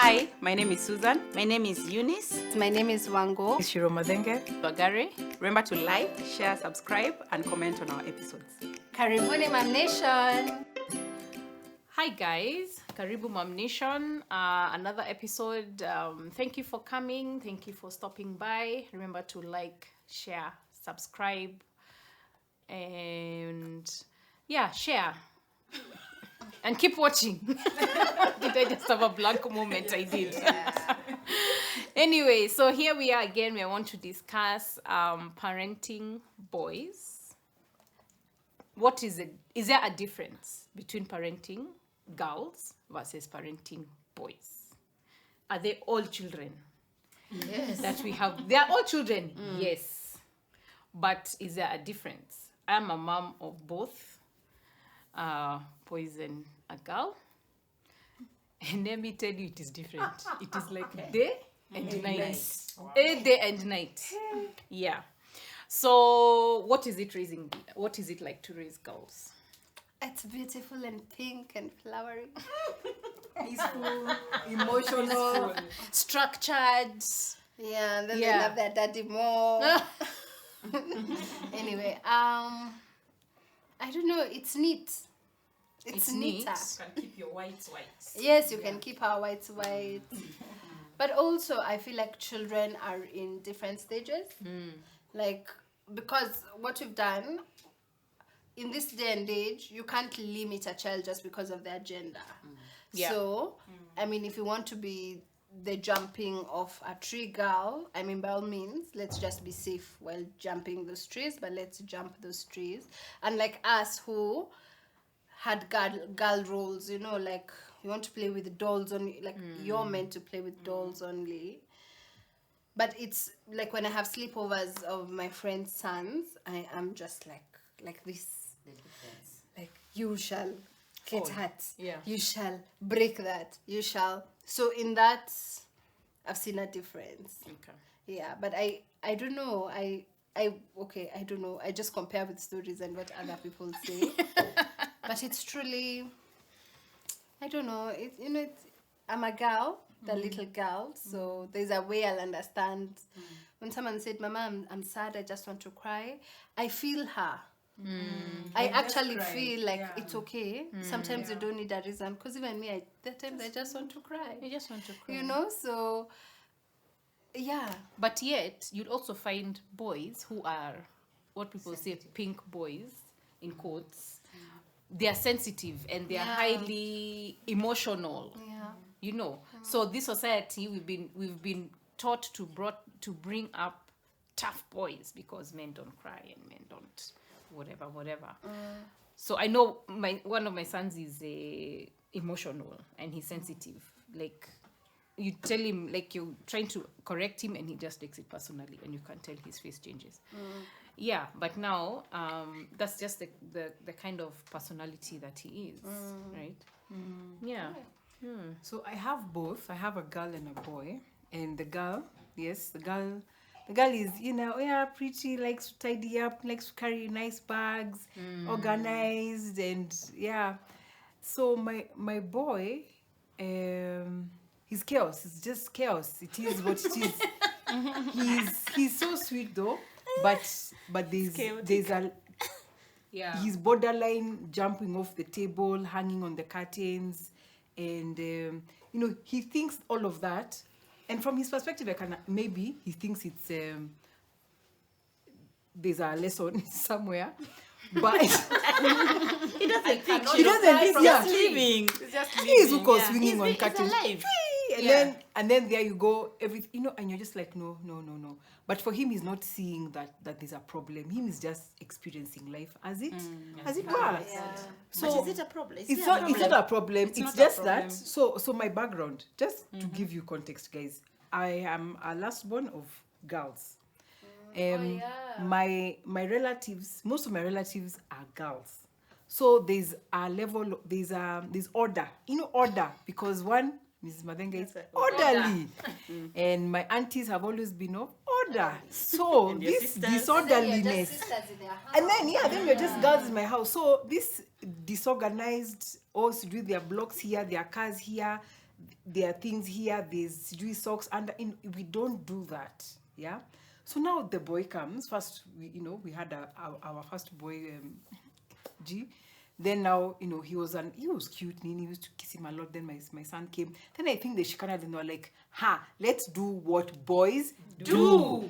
Hi, my name is Susan. My name is Eunice. My name is Wango. It's Shiromadenge. Bagari. Remember to like, share, subscribe, and comment on our episodes. Karibuni Mum Nation. Hi guys, Karibuni Mum Nation. Another episode. Thank you for coming. Thank you for stopping by. Remember to like, share, subscribe, and share. And keep watching. Did I just have a blank moment? I did. Anyway, so here we are again. We want to discuss parenting boys. What is it? Is there a difference between parenting girls versus parenting boys? Are they all children? Yes. That we have? They are all children. Yes. But is there a difference? I'm a mom of both. Boys and a girl, and let me tell you, it is different. It is like day and night. A day and night. Yeah. So what is it raising? What is it like to raise girls? It's beautiful and pink and flowery. Peaceful, emotional, Structured. Yeah, and then they love their daddy more. Anyway, I don't know. It's neat. It's neater. You can keep your whites white. Yes, you can keep our whites white. But also, I feel like children are in different stages. Like, because what we've done, in this day and age, you can't limit a child just because of their gender. Yeah. So, I mean, if you want to be the jumping of a tree girl, I mean, by all means, let's just be safe while jumping those trees, but let's jump those trees. And like us who had girl roles, you know, like you want to play with dolls only, like you're meant to play with dolls only. But it's like when I have sleepovers of my friends' sons, I am just like this. Like, you shall get hurt. Yeah. You shall break that. You shall. So in that, I've seen a difference. Okay. Yeah, but I don't know. I don't know. I just compare with stories and what other people say. But it's truly, I don't know. I'm a girl, the little girl. So there's a way I'll understand. When someone said, "Mama, I'm sad. I just want to cry," I feel her. I actually feel like it's okay. Sometimes you don't need a reason. Because even me, there are times I just want to cry. You just want to cry. You know, so yeah. But yet, you'd also find boys who are what people say pink boys, in quotes. They are sensitive and they are highly emotional. Yeah. You know. So this society, we've been taught to bring up tough boys because men don't cry and men don't whatever. So I know one of my sons is emotional and he's sensitive. Like, you tell him, like, you're trying to correct him and he just takes it personally and you can tell his face changes. Yeah, but now that's just the kind of personality that he is, right? Yeah. So I have both. I have a girl and a boy. And the girl is, pretty, likes to tidy up, likes to carry nice bags, organized, and So my boy, he's chaos. It's just chaos. It is what it is. He's so sweet though, but there's a he's borderline jumping off the table, hanging on the curtains, and he thinks all of that. And from his perspective, maybe he thinks it's there's a lesson somewhere, but He doesn't think he doesn't think. He's living. He's swinging on curtains. alive. And then there you go, everything, and you're just like, no. But for him, he's not seeing that there's a problem. Him is just experiencing life as it was. Yeah. So but is it a problem? it's not a problem. It's just that. So my background, just to give you context, guys. I am a last born of girls. My relatives, most of my relatives are girls. So there's a level, there's order. Order, because one, Mrs. Madenge is orderly. And my aunties have always been of order. So this disorderliness. And then we're just girls in my house. So this disorganized, also do their blocks here, their cars here, there are things here, there's sijui socks under. We don't do that. Yeah. So now the boy comes. First, we had our first boy, G. Then now, he was cute. Nini used to kiss him a lot. Then my son came. Then I think the Shikana, then they were like, let's do what boys do.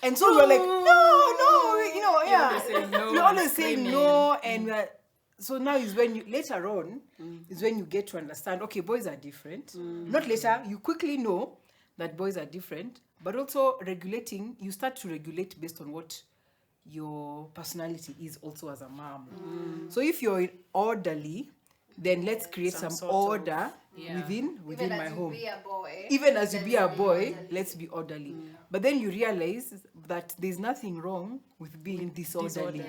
And so we're like, no, yeah. You always say no. And so now is when later on, is when you get to understand, okay, boys are different. Not later, you quickly know that boys are different. But also regulating, you start to regulate based on what your personality is also as a mom. So if you're orderly, then let's create some order within my home. Even as you be a boy, let's be orderly. But then you realize that there's nothing wrong with being disorderly.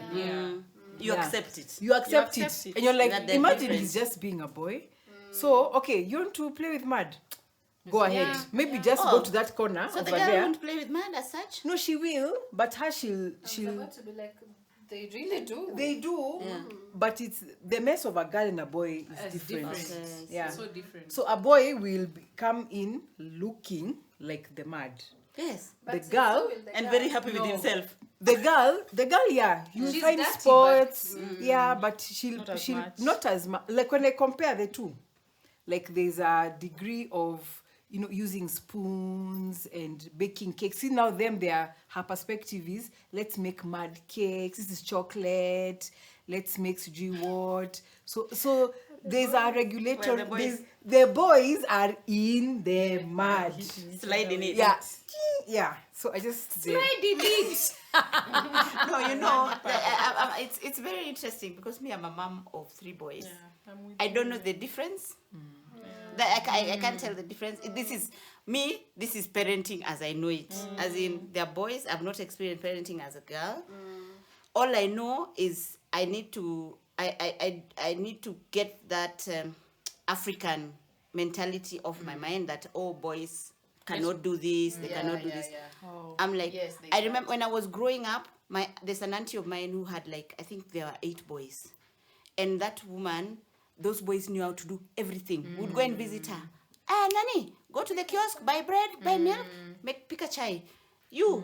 You accept it. You accept it. And you're like, imagine he's just being a boy. So, okay, you want to play with mud? Go ahead. Maybe just go to that corner So over the girl there. won't play with mud as such? No, she will, but she'll about to be like, they really do. They do, but it's the mess of a girl and a boy is different. Yeah. So different. So a boy will come in looking like the mud. Yes. The girl, And very happy with himself. the girl, yeah, you She's find dirty, spots, but she'll Not as she'll much. not as much. Like when I compare the two, like there's a degree of using spoons and baking cakes. See now her perspective is, let's make mud cakes. This is chocolate. Let's make sijui what. So there's a regulator. Well, the boys are in the mud. Slide in it. Yeah. So I just Slide in it. No, it's very interesting because me, I'm a mom of 3 boys. I don't know the difference. I can't tell the difference. This is parenting as I know it. As in, they're boys. I've not experienced parenting as a girl. All I know is I need to get that African mentality off my mind that boys cannot do this, they cannot do this. I'm like, Yes, they I remember when I was growing up, there's an auntie of mine who had I think there were 8 boys. And that woman, those boys knew how to do everything. Would go and visit her. Nani, go to the kiosk, buy bread, buy milk, pick a chai. You're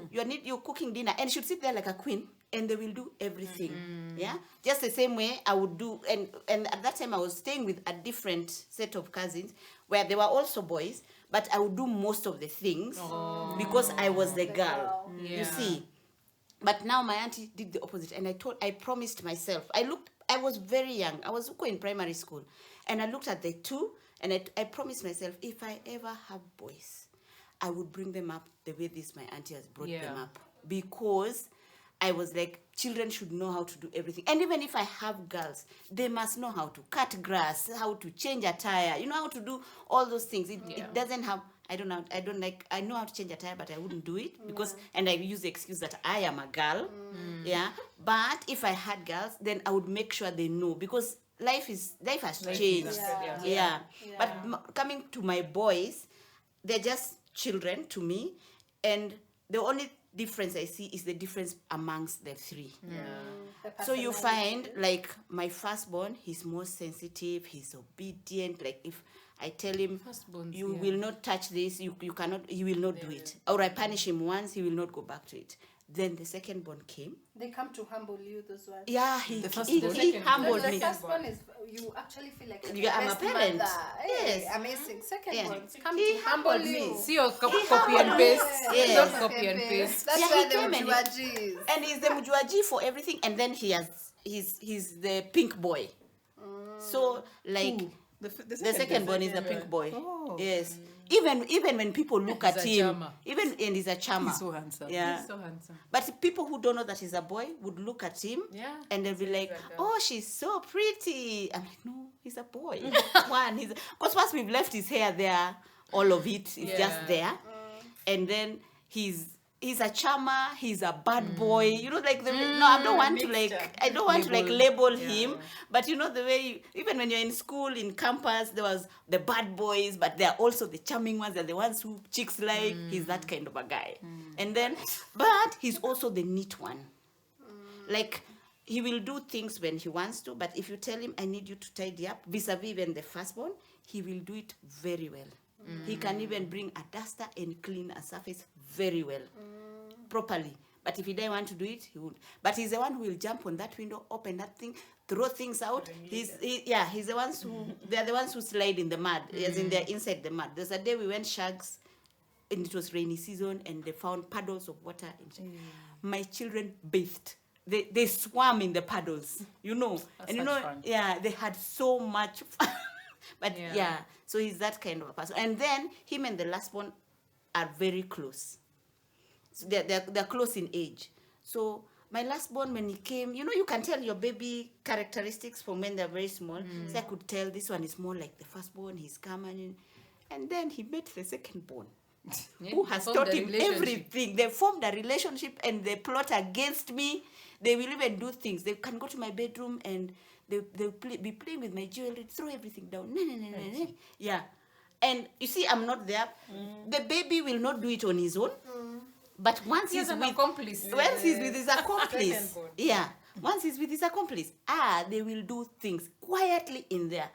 cooking dinner. And she'd sit there like a queen, and they will do everything. Yeah? Just the same way I would do. And at that time, I was staying with a different set of cousins, where they were also boys, but I would do most of the things because I was the girl. You see? But now my auntie did the opposite, and I promised myself. I was very young. I was in primary school, and I looked at the 2, and I promised myself, if I ever have boys, I would bring them up the way my auntie has brought them up, because I was like, children should know how to do everything. And even if I have girls, they must know how to cut grass, how to change a tire, how to do all those things. It doesn't have, I know how to change a tire, but I wouldn't do it and I use the excuse that I am a girl. Yeah. But if I had girls, then I would make sure they know, because life has changed. But coming to my boys, they're just children to me, and the only difference I see is the difference amongst the 3. So you find, like, my firstborn, he's more sensitive, he's obedient. Like, if I tell him, you will not touch this, you cannot, he will not do it. Or I punish him once, he will not go back to it. Then the secondborn came. They come to humble you, those ones. Yeah, he humbled me. The first one is, you actually feel like I'm a parent. Yes. Amazing. Second one, come He to humble humbled you. me. See your copy and paste. Yes. Not copy and paste. That's Yeah, why he the came and Mjuaji is. And he's the Mjuaji for everything, and then he's the pink boy. So, like, the second one is a pink boy. Yes. Even when people look at him, and he's a charmer. He's so handsome. Yeah. So handsome. But people who don't know that he's a boy would look at him and they'll be like, "Oh, she's so pretty." I'm like, "No, he's a boy." Because once we've left his hair there, all of it is just there, and then he's a charmer, he's a bad boy, like I don't want to label him, but the way even when you're in school, in campus, there was the bad boys, but there are also the charming ones, they're the ones who chicks like. He's that kind of a guy. And then, but he's also the neat one. Like, he will do things when he wants to, but if you tell him, I need you to tidy up, vis-a-vis even the firstborn, he will do it very well. He can even bring a duster and clean a surface very well, properly. But if he doesn't want to do it, he won't. But he's the one who will jump on that window, open that thing, throw things out. He's the ones who, they're the ones who slide in the mud, as in they're inside the mud. There's a day we went shags, and it was rainy season, and they found puddles of water. My children bathed. They swam in the puddles, you know. That's and you such know, fun. yeah, they had so much fun. But yeah, so he's that kind of a person. And then him and the last one are very close. So they're close in age. So my last born, when he came, you know, you can tell your baby characteristics from when they're very small. So I could tell this one is more like the firstborn. He's coming, and then he met the secondborn, who has formed taught a him relationship. everything. They formed a relationship, and they plot against me. They will even do things. They can go to my bedroom and they'll be playing with my jewelry, throw everything down. No. Yeah. And you see, I'm not there. The baby will not do it on his own. But once He has he's an with accomplice. once he's with his accomplice, once he's with his accomplice, they will do things quietly in there.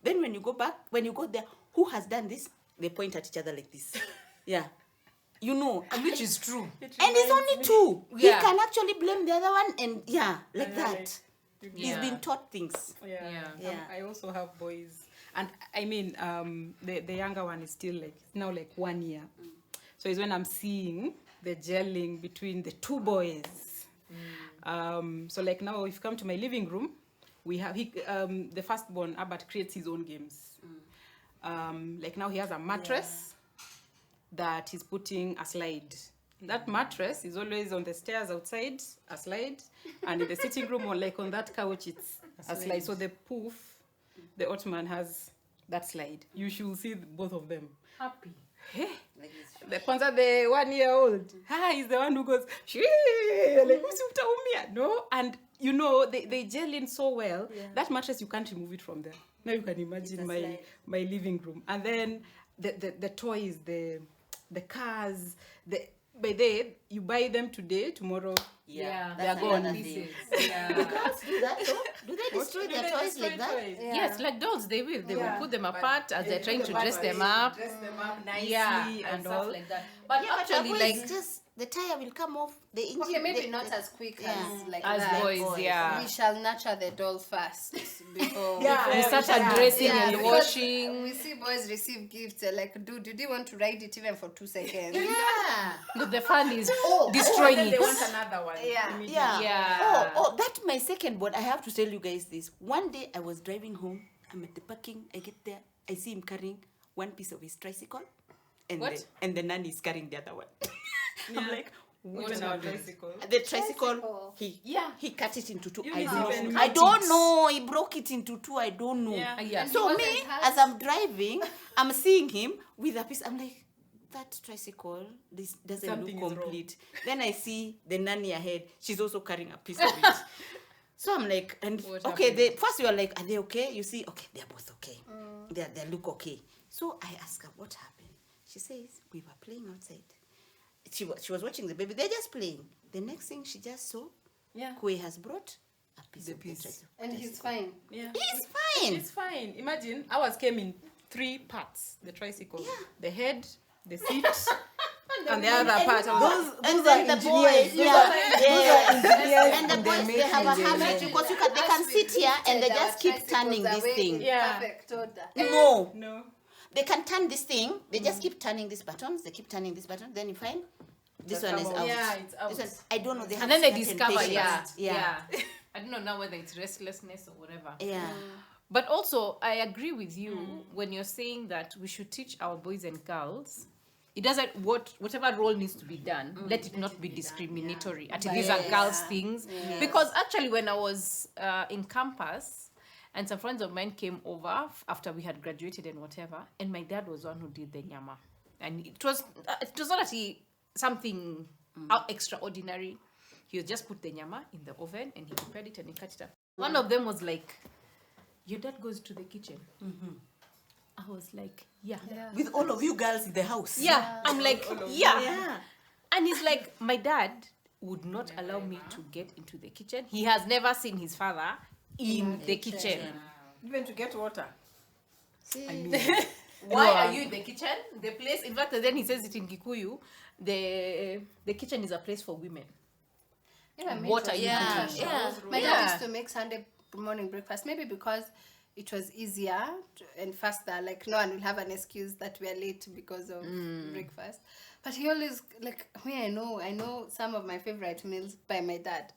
Then when you go back, when you go there, who has done this? They point at each other like this. Yeah. You know, Which is true. and it's only two. Yeah. He can actually blame the other one, and like that. He's Yeah. been taught things. Yeah. I also have boys, and I mean, the younger one is still now 1 year. So it's when I'm seeing the gelling between the two boys. So like now, if you come to my living room, we have the firstborn Albert creates his own games. Like now he has a mattress that he's putting a slide. That mattress is always on the stairs outside, a slide, and in the sitting room, or like on that couch, it's a slide. So the poof, the Ottoman has that slide. You should see both of them. Happy. Hey, the 1 year old, is the one who goes, "Shee," like, "Usi utaumia." No, and you know they gel in so well. That mattress, you can't remove it from there. Now you can imagine my living room, and then the toys, the cars, by then you buy them today, tomorrow Yeah, they are that's gone. another thing. Yeah. Girls do that though? Do they destroy their toys like that? Yes, like dolls, they will. They will put them apart as they're trying to dress them up. Dress them up nicely Yeah, and stuff all. like that. But Yeah, actually, but like just the tire will come off. The engine. Okay, maybe not as quick as like as that. boys, yeah. We shall nurture the doll first before. We start addressing and because washing. We see boys receive gifts. Like, did you want to ride it even for 2 seconds? Yeah. But the fun is destroying Then they it. want another one. Yeah. Yeah. Yeah. Oh, that my second board. I have to tell you guys this. One day I was driving home. I'm at the parking. I get there. I see him carrying one piece of his tricycle, and What? the nanny is carrying the other one. I'm like, Even our bicycle. the tricycle. Tricycle. He cut it into two. You I didn't don't even know. I cut don't it. know. He broke it into two. I don't know. Yeah. Yeah. So He me, wasn't hurt? as I'm driving, I'm seeing him with a piece. I'm like, that tricycle, this doesn't Something look is wrong. complete. Then I see the nanny ahead. She's also carrying a piece of it. So I'm like, and What okay, happened? first you are like, are they okay? You see, okay, they're both okay. They look okay. So I ask her, what happened? She says, we were playing outside. She was watching the baby. They're just playing. The next thing she just saw, Yeah. Kwe has brought a piece of piece. the tricycle. And he's fine. Yeah. He's fine. It's fine. Imagine ours came in 3 parts. The tricycle, the head, the seat, and the other part. I was like, And then the boys, and the and boys, they have a habit because they can sit here and they Our just keep tricycles turning are this way thing. in Yeah. Perfect order. No, no. they can turn this thing. They just keep turning these buttons. They keep turning this button. Then you find this one is out. Yeah, it's out. This one, I don't know. They have And then they certain discover, patience. yeah. I don't know now whether it's restlessness or whatever. Yeah. But also, I agree with you when you're saying that we should teach our boys and girls. It doesn't whatever role needs to be done. Let it not be discriminatory. At these are girls' things. Because actually, when I was in campus, and some friends of mine came over after we had graduated and whatever, and my dad was the one who did the nyama, and it was not actually something extraordinary. He would just put the nyama in the oven and he prepared it and he cut it up. One of them was like, your dad goes to the kitchen. I was like, yeah. With all of you girls in the house. Yeah. I'm like, yeah. Yeah. And he's like, my dad would not allow me to get into the kitchen. He has never seen his father in the kitchen. Even to get water. I mean, Why are you in the kitchen? The place, in fact, then he says it in Kikuyu, the kitchen is a place for women. Yeah, What are you Yeah, doing? yeah. My dad used to make Sunday morning breakfast, maybe because it was easier and faster. Like, no one will have an excuse that we are late because of breakfast. But he always, like, I know some of my favorite meals by my dad.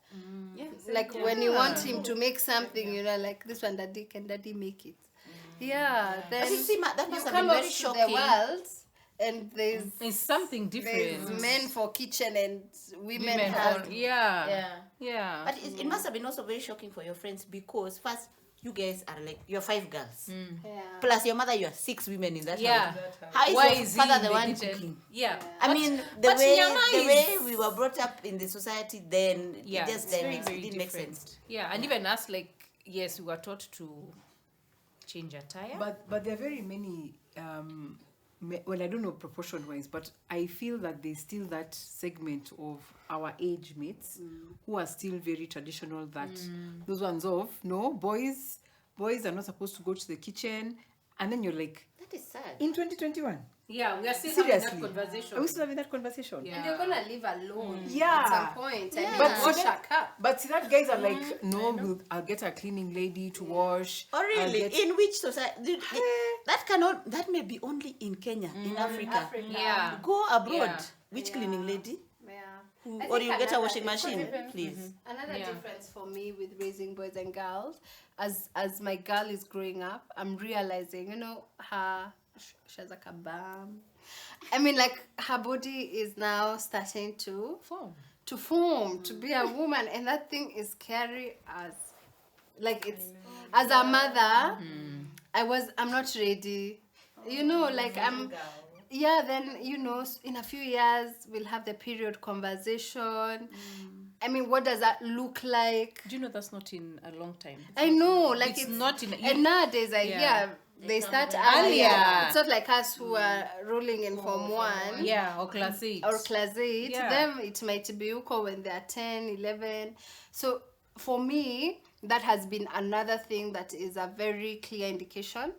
Like, when you want him to make something, you know, like, this one, Daddy, can Daddy make it? Yeah, then But you see, that you must have come been out very to shocking. the world, and there's It's something different. men for kitchen and women Women for for, yeah. Yeah. Yeah. But it must have been also very shocking for your friends because first, you guys are like, you're 5 girls. yeah. Plus your mother, you are 6 women in that Yeah. house. How is Why your is he father in the one kitchen? cooking? Yeah. I mean, the but way Nyama the way is- we were brought up in the society then, Yeah, it just it's very, it very didn't make different. sense. Yeah, and even us, like, yes, we were taught to change a tire. but there are very many. Well, I don't know proportion wise, but I feel that there's still that segment of our age mates who are still very traditional. That those ones of no boys are not supposed to go to the kitchen, and then you're like, That is sad. in 2021, yeah, we are still seriously, having that conversation. are we still having that conversation? Yeah. And you're gonna live alone Yeah. at some point. And But you wash see a cup. But see that guys are like, no, I'll get a cleaning lady to wash. Oh I'll really? get- In which society? That may be only in Kenya, in Africa. Yeah. Go abroad. Yeah. Which cleaning lady? Yeah. Who, I or think you get a another washing difference- machine, please. Another Yeah. difference for me with raising boys and girls, as my girl is growing up, I'm realizing, you know, she has a kabam. I mean, like, her body is now starting to form, to be a woman, and that thing is scary as, like, it's, as a mother, I'm not ready, you know, like, yeah, then, you know, in a few years, we'll have the period conversation. I mean, what does that look like? Do you know that's not in a long time? I know, like, It's not in- and nowadays, I Yeah. hear they start Earlier. earlier. It's not like us who are rolling in Form 1 Yeah, or class 8. or class 8. Yeah. Them, it might be Uko when they're 10, 11. So for me, that has been another thing that is a very clear indication,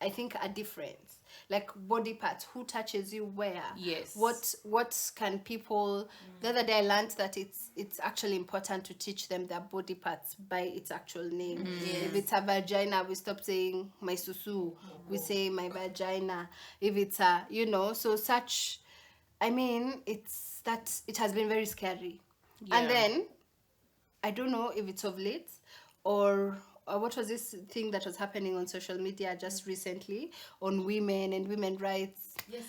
I think, a difference. Like body parts, who touches you where? Yes. What can people? The other day I learned that it's actually important to teach them their body parts by its actual name. If it's a vagina, we stop saying my susu. We say my vagina. If it's a, you know, so such. I mean, it has been very scary. And Yeah. then I don't know if it's of late or what was this thing that was happening on social media just recently on women and women rights. Yes.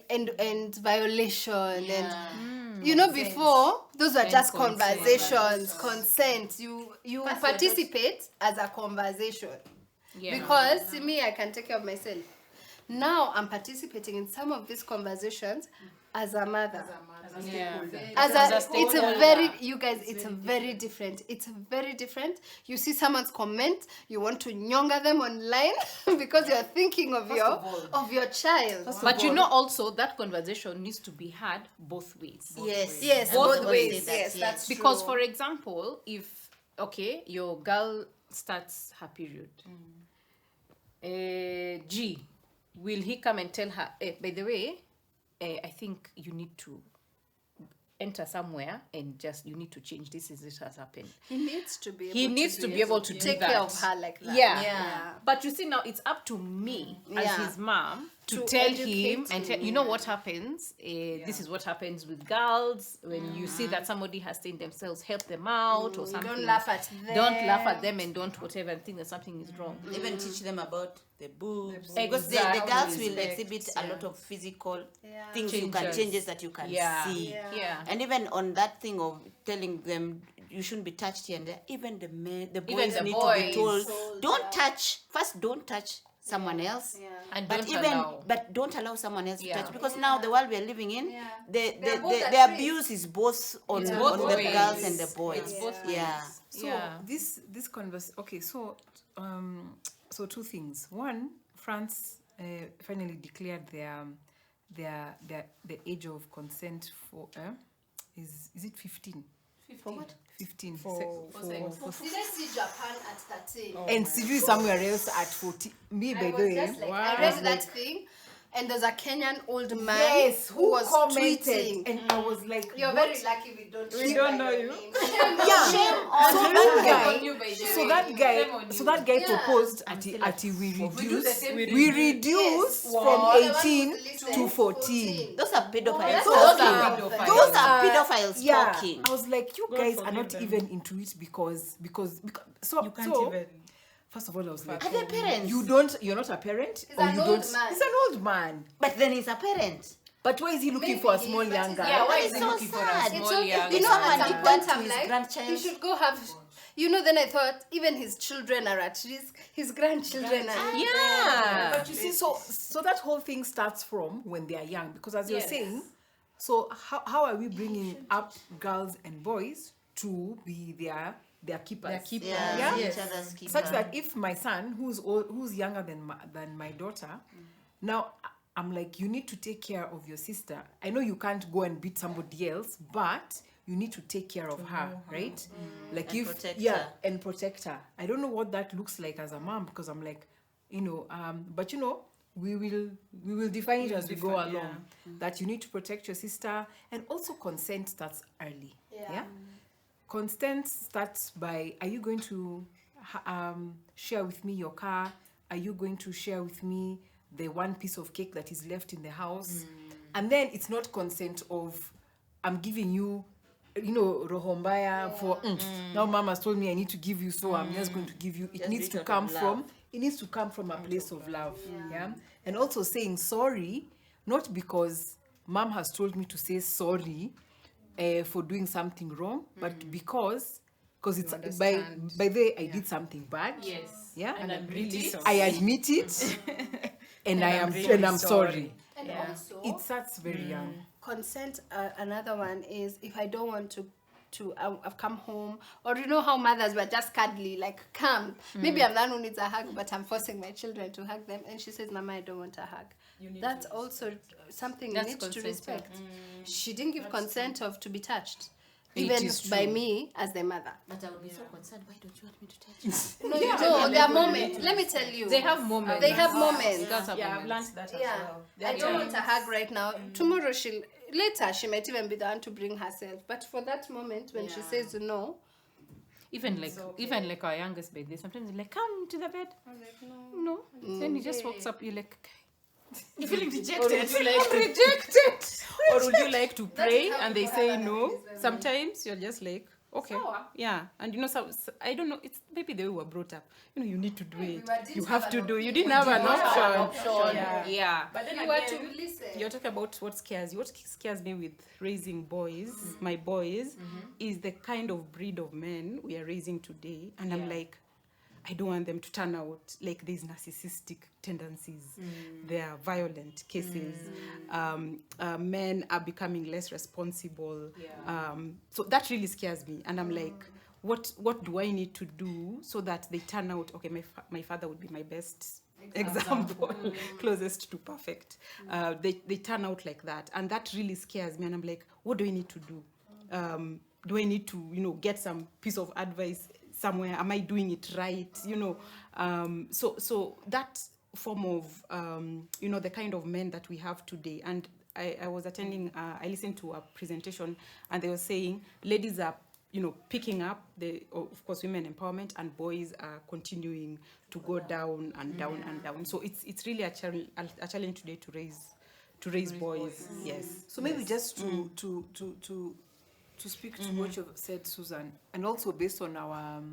And violation and you know, before those were just consent. conversations, consent. You participate as a conversation. Yeah. Because to me, I can take care of myself. Now I'm participating in some of these conversations as a mother. Yeah. It's a very, you guys, it's a very different. It's very different. You see someone's comment, you want to nyonga them online because you're thinking of your child. But you know, also that conversation needs to be had both ways. Yes, Both both ways, ways. Yes, that's Because, true. for example, if your girl starts her period, G, will he come and tell her, by the way, I think you need to enter somewhere and just you need to change this, is it has happened. He needs to be able to take do care that. of her like that. Yeah. But you see, now it's up to me as Yeah. his mom to To tell educate him and him, you know what happens. This is what happens with girls when you see that somebody has stained themselves, help them out or something. Don't laugh at them. Don't laugh at them and don't whatever and think that something is wrong. Even teach them about the boobs. Exactly. Because the girls will exhibit a lot of physical things changes that you can see. Yeah. And even on that thing of telling them you shouldn't be touched here and there, even the men, the boys the need boys. to be told, don't touch someone else. And But don't allow someone else to Yeah. touch, because now the world we are living in, They're both at the risk. abuse is both on both the ways. girls and the boys. It's both Yeah. So this converse. Okay, so two things. One, France finally declared the age of consent for is it 15? For what? 15. Did I see Japan at 13? And sijui somewhere else at 14. Me, by I the was way. just like, I read that thing, and there's a Kenyan old man Yes, who was commented, tweeting. and I was like, You're what? very lucky we don't know you. Yeah. Shame on So you. that guy, so that guy proposed at we reduce from 18 to 14. Those are pedophiles. Those talking. are Those are pedophiles Yeah, talking. I was like, you guys are forgive not them. even into it because so You can't so, even. First of all, I was like, Are they parents? you're not a parent, He's or an you old don't. man. He's an old man. But then he's a parent. But why is he looking Maybe for a he small is, but young he's guy? Yeah, why It's is he so looking for a sad. small so, young You know at how some man point did to I'm his like, grandchild? he should go have, then I thought even his children are at risk. His grandchildren are. Yeah. But you see, so that whole thing starts from when they are young, because as you're saying, so how are we bringing up girls and boys to be their keepers? Their keepers. Yeah, Yeah. each other's keeper. Such that if my son, who's younger than my daughter, now I'm like, you need to take care of your sister. I know you can't go and beat somebody else, but you need to take care of her, right? Like And if protect yeah, her. and protect her. I don't know what that looks like as a mom, because I'm like, but we will define it as we go along. That you need to protect your sister, and also consent starts early. Yeah. Consent starts by, are you going to share with me your car? Are you going to share with me the one piece of cake that is left in the house? And then it's not consent of, I'm giving you, roho mbaya for, now mom has told me I need to give you, so I'm just going to give you. It Just needs reach to out come of love. from, it needs to come from a place of love. Yeah. And also saying sorry, not because mom has told me to say sorry for doing something wrong, but because it's by the way I did something bad. Yes. Yeah. And I'm really sorry. I admit it, and I'm sorry. And also, It starts very young. consent. Another one is if I don't want to I've come home, or how mothers were just cuddly, like come. Maybe I'm the one who needs a hug, but I'm forcing my children to hug them, and she says, "Mama, I don't want a hug." That's also something you need to respect. She didn't give consent to be touched, even by me as the mother. But I would be so concerned. Why don't you want me to touch you? No, there are moments. Let me tell you. They have moments. They have moments. Girls have Yeah, I've moments. learned that as Yeah, well. I don't want a hug right now. Tomorrow later she might even be the one to bring herself. But for that moment when she says no, Even like our youngest baby, sometimes they're like, come to the bed. I'm like, no. Then he just walks up, you're like, okay. You're feeling dejected. Or would you like rejected? Or would you like to pray and they say no? Sometimes you're just like, okay, yeah. And I don't know, it's maybe the way we were brought up. You need to do it. You have to do. You didn't have an option. Yeah. But then you were again, to listen. you're talking about what scares you. What scares me with raising boys, my boys, is the kind of breed of men we are raising today. And I'm like, I don't want them to turn out like these narcissistic tendencies. There are violent cases. Men are becoming less responsible. So that really scares me. And I'm like, what do I need to do so that they turn out, okay, my father would be my best example, closest to perfect. They turn out like that. And that really scares me. And I'm like, what do I need to do? Do I need to, get some piece of advice somewhere? Am I doing it right? So that form of, the kind of men that we have today. And I was attending, I listened to a presentation, and they were saying ladies are, picking up of course, women empowerment, and boys are continuing to go down and down and down. So it's really a challenge today to raise boys. Yes. So maybe just to speak to what you've said, Susan, and also based on our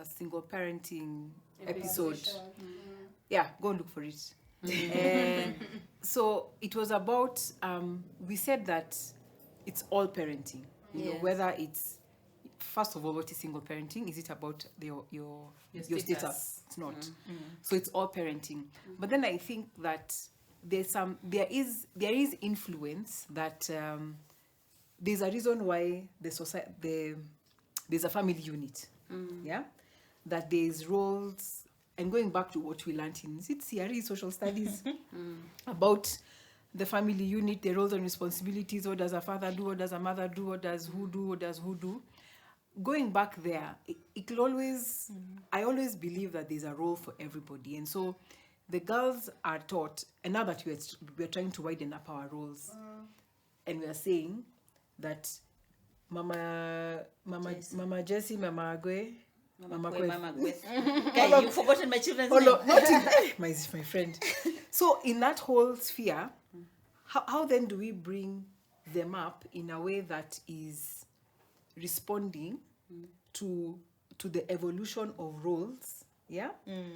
single parenting episode. Yeah, go look for it. So it was about, we said that it's all parenting. Whether it's, first of all, what is single parenting? Is it about your status? It's not. So it's all parenting. But then I think that there is influence that there's a reason why there's a family unit. That there's roles, and going back to what we learned in CRE social studies about the family unit, the roles and responsibilities. What does a father do? What does a mother do? What does who do? going back there, it will always, I always believe that there's a role for everybody. And so the girls are taught, and now that we're trying to widen up our roles, and we are saying that Mama Jessie, Mama Agwe, Mama Gweth. Okay, you've forgotten my children's name. not in, my friend. So in that whole sphere, how then do we bring them up in a way that is responding to the evolution of roles? Yeah,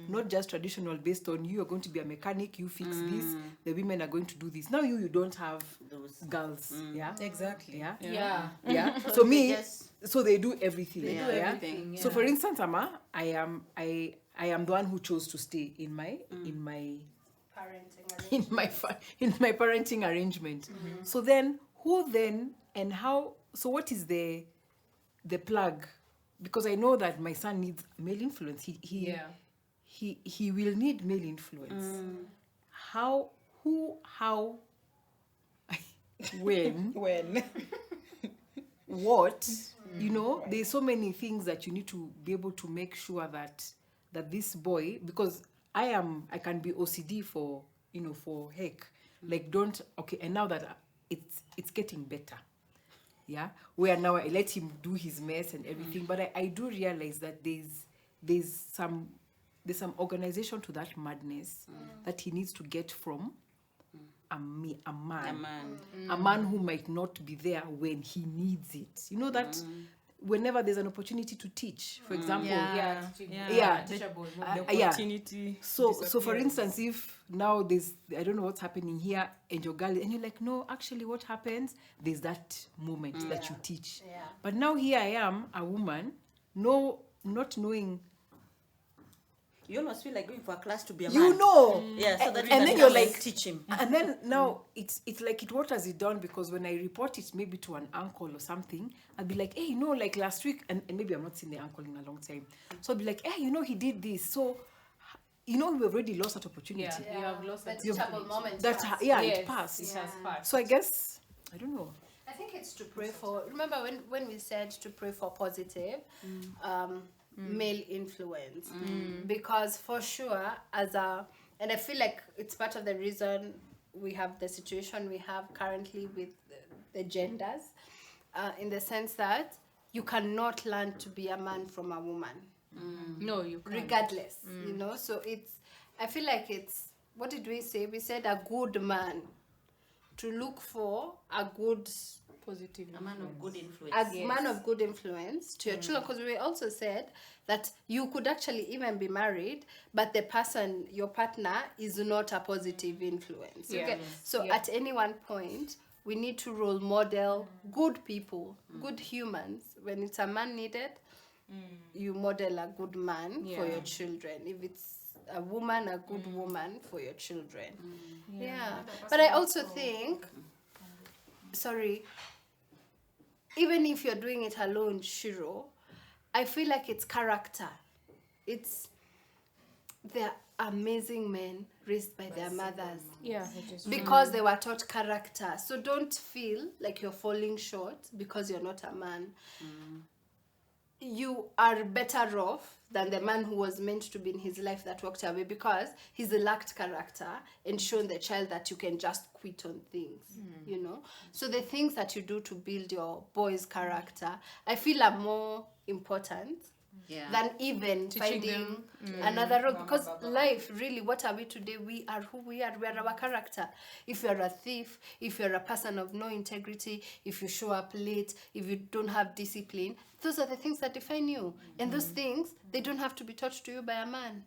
not just traditional based on you are going to be a mechanic, you fix this, the women are going to do this. Now you don't have those girls. Yeah, Exactly. Yeah. So so they do everything. They do everything. So for instance, Amma, I am the one who chose to stay in my parenting arrangement. So then who then and how, so what is the plug? Because I know that my son needs male influence. He will need male influence. How, when, what, you know, there's so many things that you need to be able to make sure that this boy, because I can be OCD for heck, like and now that it's getting better. Yeah, where now I let him do his mess and everything, but I do realize that there's some organization to that madness that he needs to get from a man who might not be there when he needs it. You know that whenever there's an opportunity to teach, for example, The opportunity. So for instance, if now there's, I don't know what's happening here, and your girl, and you're like, no, actually what happens, there's that moment that you teach. But now here I am, a woman, not knowing. You almost feel like going for a class to be a man. You know. Yeah, so that and then you're like, teach him. And then now it's like it waters it down, because when I report it maybe to an uncle or something, I'll be like, hey, like last week, and maybe I'm not seeing the uncle in a long time. So I'll be like, hey, he did this. So, we've already lost that opportunity. Yeah, you have lost that teachable moment. It passed. It has passed. So I guess, I don't know. I think it's to pray for. Remember when we said to pray for positive male influence, because for sure and I feel like it's part of the reason we have the situation we have currently with the genders, in the sense that you cannot learn to be a man from a woman. No, you can't. Regardless, so I feel like what did we say? We said a good man, to look for a good Positive. A man of good influence. Man of good influence to your children, because we also said that you could actually even be married, but your partner is not a positive influence. Okay, so at any one point we need to role model good people, good humans. When it's a man needed, you model a good man for your children. If it's a woman, a good woman for your children. But I also think, even if you're doing it alone, Shiro, I feel like it's character. They're amazing men raised by their mothers. Yeah, it is. Because they were taught character. So don't feel like you're falling short because you're not a man. You are better off than the man who was meant to be in his life that walked away, because he's lacked character and shown the child that you can just quit on things, So the things that you do to build your boy's character, I feel are more important than even finding another road. Because life, really, what are we today? We are who we are. We are our character. If you're a thief, if you're a person of no integrity, if you show up late, if you don't have discipline, those are the things that define you. And those things, they don't have to be taught to you by a man.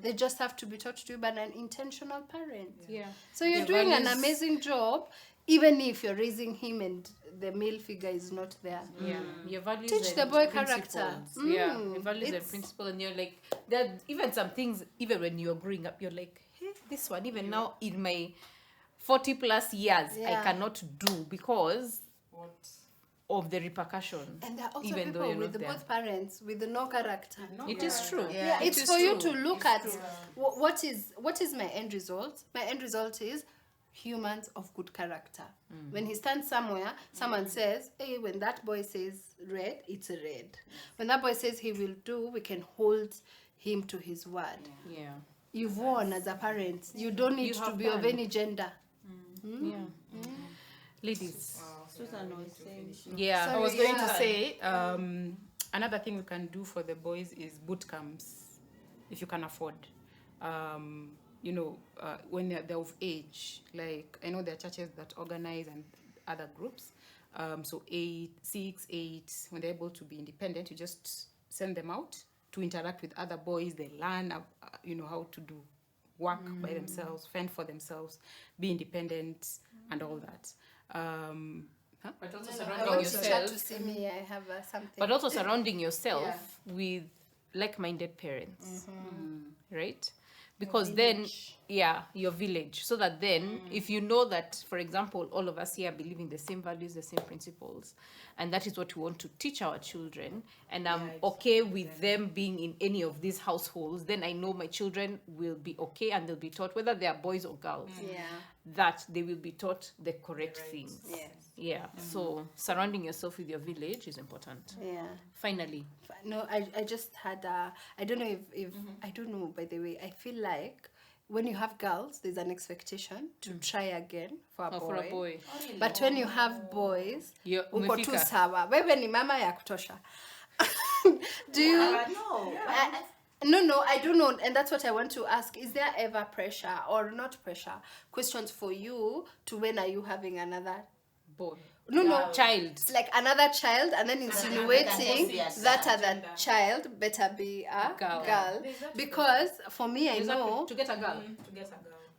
They just have to be taught to you by an intentional parent. So you're doing an amazing job, even if you're raising him and the male figure is not there. Your values. Teach the boy character. Your values and principles, and you're like, there are even some things, even when you're growing up, you're like, hey, this one, even now in my 40 plus years, I cannot do because of the repercussions. And there are also people with both parents with no character. It is true. It's for you to look at what is my end result. My end result is humans of good character. When he stands somewhere, someone says, hey, when that boy says red, it's a red. When that boy says he will do, we can hold him to his word. Yeah. You've won as a parent. You don't need You to have be of done. any gender. Yeah. Ladies. Susan was saying. Yeah. I was Sorry, going to yeah. say, another thing we can do for the boys is boot camps, if you can afford. You know, when they're of age, like I know there are churches that organize and other groups. So 6, 8, when they're able to be independent, you just send them out to interact with other boys. They learn, you know, how to do work by themselves, fend for themselves, be independent, and all that. But also I surrounding want you to yourself. see me. I have something. But also surrounding yourself with like-minded parents, right? Because then, your village. So that then, if you know that, for example, all of us here believe in the same values, the same principles, and that is what we want to teach our children, and I'm okay with them being in any of these households, then I know my children will be okay, and they'll be taught, whether they are boys or girls, that they will be taught the correct things. Yes. Yeah. So surrounding yourself with your village is important. Yeah. Finally. No, I just had I don't know if I don't know, by the way, I feel like when you have girls, there's an expectation to try again for a boy. For a boy. But when you have boys, uko tu Umefika. sawa. Wewe ni mama ya kutosha. Do you? No, I don't know. And that's what I want to ask. Is there ever pressure or not pressure? Questions for you to when are you having another Boy. No. Child. It's like another child, and then insinuating that other child better be a girl. Because for me, I know. To get a girl.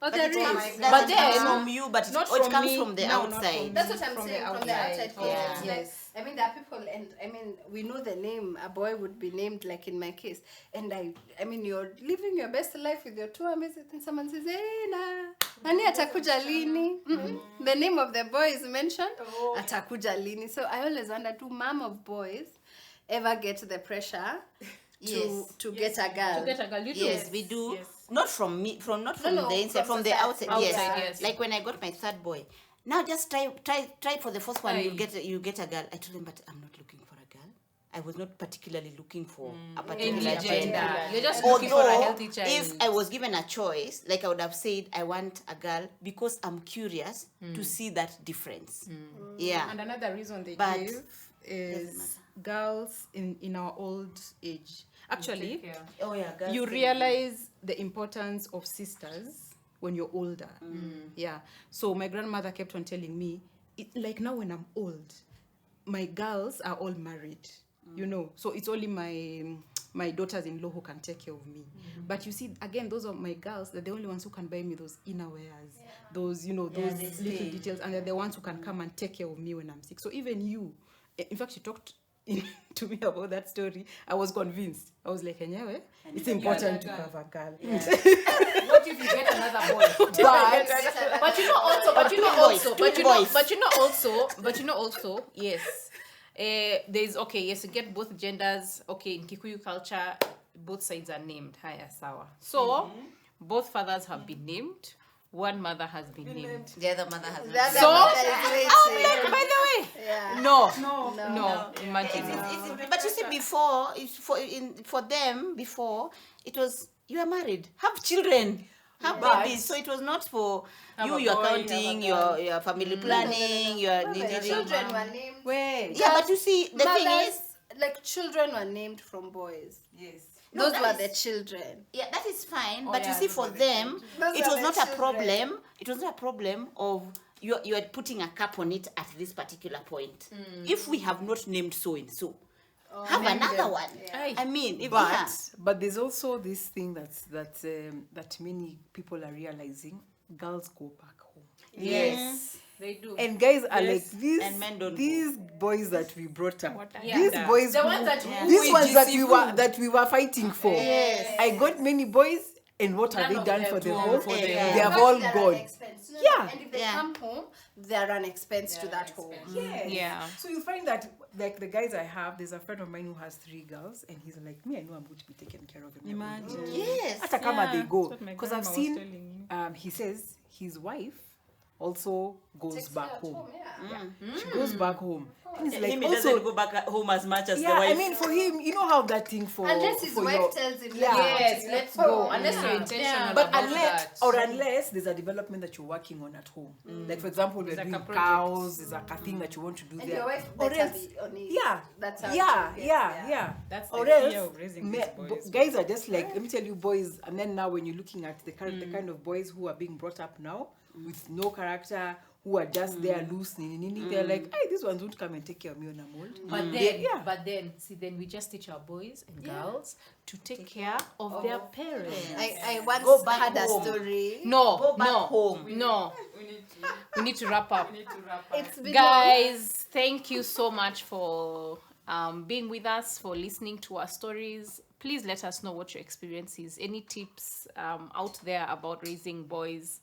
Oh, there is. But then from you, but Not it from comes me. from the No, not outside. from me. That's what I'm From saying, the from the outside. outside. Yes. Yeah. Like, I mean, there are people, and I mean, we know the name. A boy would be named, like in my case. And I mean, you're living your best life with your two amazing, and someone says, hey, nani atakuja lini? The name of the boy is mentioned, atakuja lini. So I always wonder, do mom of boys ever get the pressure to get a girl? To get a girl. You do. Yes, we do. Yes. Not from me, from not from No, the inside, from from the society. outside. Outside, Yes. yes. Like when I got my third boy. Now just try for the first one. Aye. You get a girl. I told him, but I'm not looking for a girl. I was not particularly looking for a Any particular gender. You're just looking for a Although, healthy child. if I was given a choice, like I would have said, I want a girl because I'm curious to see that difference. Yeah. And another reason they But give is girls in our old age. Actually, Oh yeah. Girls you can- realize the importance of sisters when you're older. Yeah. So my grandmother kept on telling me, like now when I'm old, my girls are all married, you know. So it's only my daughters-in-law who can take care of me. But you see, again, those are my girls. They're the only ones who can buy me those inner wears, those, you know, those little details, and they're the ones who can come and take care of me when I'm sick. So even you, in fact, she talked to me about that story. I was convinced. I was like, anyway, it's important to have a girl. What if you get another boy? But you know also, yes. You get both genders. Okay, in Kikuyu culture, both sides are named. Haya sawa. So both fathers have been named. One mother has been named. The other mother has. By the way, Yeah. no. Imagine. But you see, before for them before it was you are married, have children, have babies. So it was not for you. You're counting your family planning. The children were named. Wait. Yeah, but you see, the thing is, like children were named from boys. Yes. Those that were is- the children. yeah, that is fine. But you see, for them, Those it are was the not a children. problem. It was not a problem of you are putting a cap on it at this particular point. If we have not named so and so, have another one. Aye. I mean, if But there's also this thing that many people are realizing: girls go back home. Yes, they do. And guys are like these, And men don't these boys that we brought up. Yeah. These boys, The who- ones that these we ones GC that we were fighting for. Yes. I got many boys, and what have None they of done them for the do home? for them. They Yeah. have In all fact, they're an gone. expense. Yeah. And if they Yeah. come home, they're an expense to that home. Yes. Yeah. So you find that, like the guys I have, there's a friend of mine who has 3 girls, and he's like, me, I know I'm going to be taken care of. Imagine. yes, Hata kama they go, That's what my because I've grandma was seen. telling me. He says his wife also goes Takes back care at home. yeah. She goes back home. And it's Him, he also, doesn't go back home as much as the yeah, wife. I mean, for him, you know how that thing for Unless his for wife your, tells him, yeah. Yes, let's go. Unless you're intentional But about unless that. unless there's a development that you're working on at home, like for example, we're like doing a project. cows, there's like a thing that you want to do and there. your wife Or better else, be on it. yeah, That's how yeah, it is. yeah. That's Or the else, fear of raising these boys. guys are just like, let me tell you, boys. And then now, when you're looking at the kind of boys who are being brought up now with no character, who are just there loose, they're like, hey, these ones won't come and take care of me when I'm old. But then, see, then we just teach our boys and girls to take care of their parents. I once Go back had home. a story. No, back no, home. no. We need to wrap up. It's been Guys, thank you so much for being with us, for listening to our stories. Please let us know what your experience is. Any tips out there about raising boys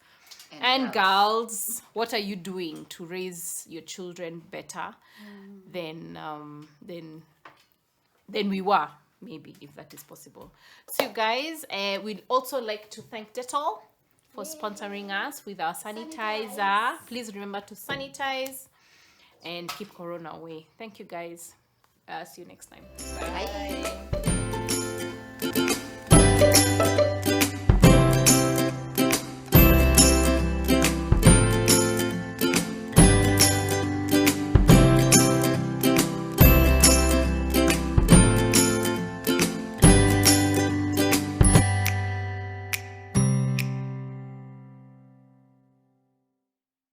and girls? What are you doing to raise your children better than we were, maybe, if that is possible? So, guys, we'd also like to thank Dettol for sponsoring us with our sanitizer. Please remember to sanitize and keep corona away. Thank you, guys. See you next time. Bye.